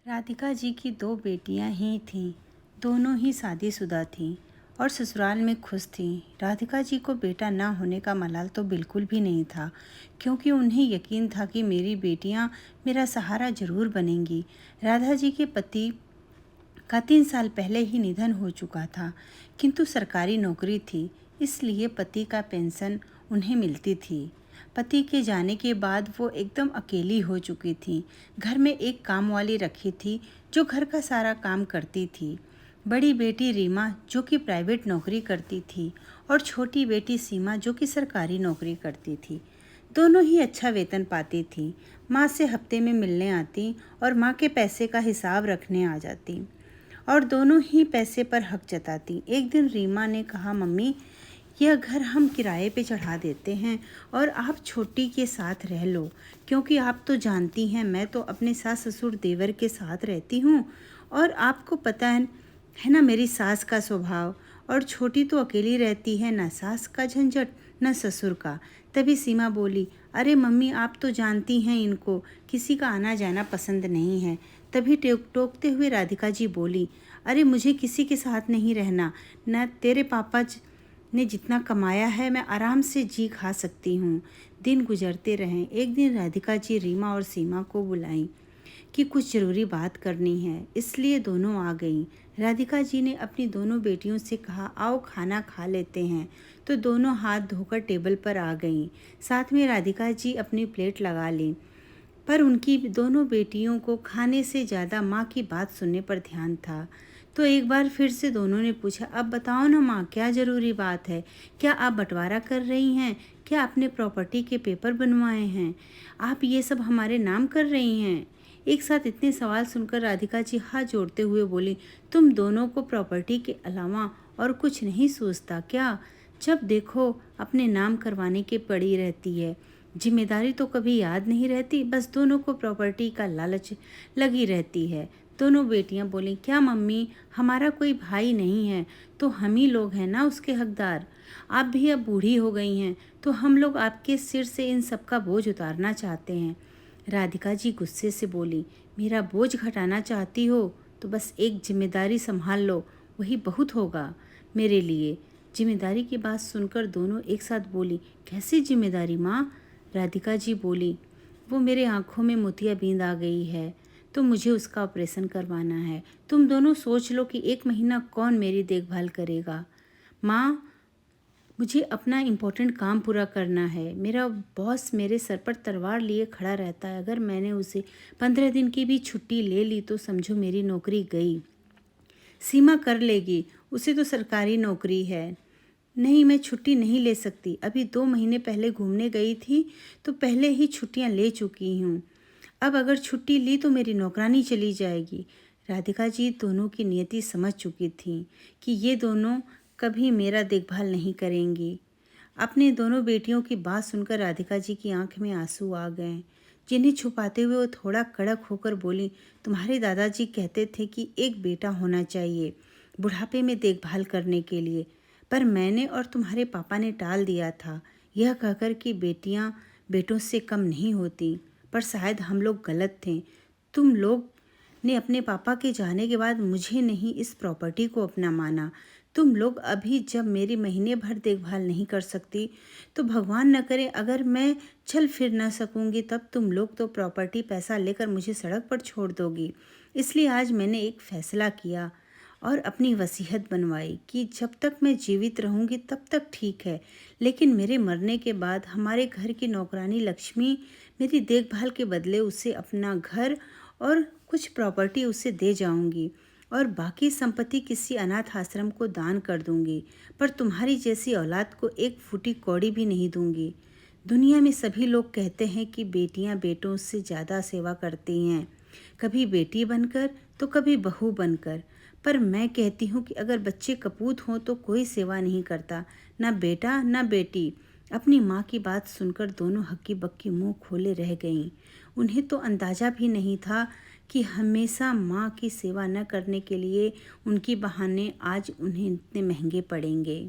राधिका जी की दो बेटियां ही थीं। दोनों ही शादीशुदा थीं और ससुराल में खुश थीं। राधिका जी को बेटा ना होने का मलाल तो बिल्कुल भी नहीं था, क्योंकि उन्हें यकीन था कि मेरी बेटियां मेरा सहारा जरूर बनेंगी। राधा जी के पति का 3 साल पहले ही निधन हो चुका था, किंतु सरकारी नौकरी थी, इसलिए पति का पेंशन उन्हें मिलती थी। पति के जाने के बाद वो एकदम अकेली हो चुकी थी। घर में एक काम वाली रखी थी जो घर का सारा काम करती थी। बड़ी बेटी रीमा जो कि प्राइवेट नौकरी करती थी और छोटी बेटी सीमा जो कि सरकारी नौकरी करती थी। दोनों ही अच्छा वेतन पाती थी। माँ से हफ्ते में मिलने आती और माँ के पैसे का हिसाब रखने आ जाती और दोनों ही पैसे पर हक जताती। एक दिन रीमा ने कहा, मम्मी, यह घर हम किराए पे चढ़ा देते हैं और आप छोटी के साथ रह लो, क्योंकि आप तो जानती हैं मैं तो अपने सास ससुर देवर के साथ रहती हूँ और आपको पता है ना मेरी सास का स्वभाव। और छोटी तो अकेली रहती है, ना सास का झंझट न ससुर का। तभी सीमा बोली, अरे मम्मी, आप तो जानती हैं इनको किसी का आना जाना पसंद नहीं है। तभी टोकते हुए राधिका जी बोली, अरे मुझे किसी के साथ नहीं रहना। न तेरे पापा ने जितना कमाया है मैं आराम से जी खा सकती हूँ। दिन गुजरते रहें। एक दिन राधिका जी रीमा और सीमा को बुलाईं कि कुछ ज़रूरी बात करनी है, इसलिए दोनों आ गईं। राधिका जी ने अपनी दोनों बेटियों से कहा, आओ खाना खा लेते हैं, तो दोनों हाथ धोकर टेबल पर आ गईं। साथ में राधिका जी अपनी प्लेट लगा ली, पर उनकी दोनों बेटियों को खाने से ज़्यादा माँ की बात सुनने पर ध्यान था। तो एक बार फिर से दोनों ने पूछा, अब बताओ ना माँ, क्या ज़रूरी बात है? क्या आप बंटवारा कर रही हैं? क्या आपने प्रॉपर्टी के पेपर बनवाए हैं? आप ये सब हमारे नाम कर रही हैं? एक साथ इतने सवाल सुनकर राधिका जी हाथ जोड़ते हुए बोली, तुम दोनों को प्रॉपर्टी के अलावा और कुछ नहीं सोचता क्या? जब देखो अपने नाम करवाने के पड़ी रहती है, जिम्मेदारी तो कभी याद नहीं रहती, बस दोनों को प्रॉपर्टी का लालच लगी रहती है। दोनों बेटियां बोली, क्या मम्मी, हमारा कोई भाई नहीं है तो हम ही लोग हैं ना उसके हकदार। आप भी अब बूढ़ी हो गई हैं तो हम लोग आपके सिर से इन सब का बोझ उतारना चाहते हैं। राधिका जी गुस्से से बोली, मेरा बोझ घटाना चाहती हो तो बस एक जिम्मेदारी संभाल लो, वही बहुत होगा मेरे लिए। जिम्मेदारी की बात सुनकर दोनों एक साथ बोली, कैसी जिम्मेदारी माँ? राधिका जी बोली, वो मेरे आँखों में मोतियाबिंद आ गई है तो मुझे उसका ऑपरेशन करवाना है। तुम दोनों सोच लो कि 1 महीना कौन मेरी देखभाल करेगा। माँ, मुझे अपना इम्पोर्टेंट काम पूरा करना है। मेरा बॉस मेरे सर पर तलवार लिए खड़ा रहता है। अगर मैंने उसे 15 दिन की भी छुट्टी ले ली तो समझो मेरी नौकरी गई। सीमा कर लेगी, उसे तो सरकारी नौकरी है। नहीं, मैं छुट्टी नहीं ले सकती। अभी 2 महीने पहले घूमने गई थी तो पहले ही छुट्टियां ले चुकी हूँ। अब अगर छुट्टी ली तो मेरी नौकरानी चली जाएगी। राधिका जी दोनों की नियति समझ चुकी थी कि ये दोनों कभी मेरा देखभाल नहीं करेंगी। अपने दोनों बेटियों की बात सुनकर राधिका जी की आंख में आंसू आ गए, जिन्हें छुपाते हुए वो थोड़ा कड़क होकर बोली, तुम्हारे दादाजी कहते थे कि एक बेटा होना चाहिए बुढ़ापे में देखभाल करने के लिए, पर मैंने और तुम्हारे पापा ने टाल दिया था, यह कहकर कि बेटियां बेटों से कम नहीं होती। पर शायद हम लोग गलत थे। तुम लोग ने अपने पापा के जाने के बाद मुझे नहीं, इस प्रॉपर्टी को अपना माना। तुम लोग अभी जब मेरी महीने भर देखभाल नहीं कर सकती तो भगवान न करे अगर मैं चल फिर ना सकूंगी, तब तुम लोग तो प्रॉपर्टी पैसा लेकर मुझे सड़क पर छोड़ दोगी। इसलिए आज मैंने एक फैसला किया और अपनी वसीयत बनवाई कि जब तक मैं जीवित रहूंगी तब तक ठीक है, लेकिन मेरे मरने के बाद हमारे घर की नौकरानी लक्ष्मी मेरी देखभाल के बदले उसे अपना घर और कुछ प्रॉपर्टी उसे दे जाऊंगी और बाकी संपत्ति किसी अनाथ आश्रम को दान कर दूंगी, पर तुम्हारी जैसी औलाद को एक फूटी कौड़ी भी नहीं दूंगी। दुनिया में सभी लोग कहते हैं कि बेटियां बेटों से ज़्यादा सेवा करती हैं, कभी बेटी बनकर तो कभी बहू बनकर, पर मैं कहती हूँ कि अगर बच्चे कपूत हों तो कोई सेवा नहीं करता, ना बेटा ना बेटी। अपनी माँ की बात सुनकर दोनों हक्की बक्की मुंह खोले रह गईं। उन्हें तो अंदाज़ा भी नहीं था कि हमेशा माँ की सेवा न करने के लिए उनकी बहाने आज उन्हें इतने महंगे पड़ेंगे।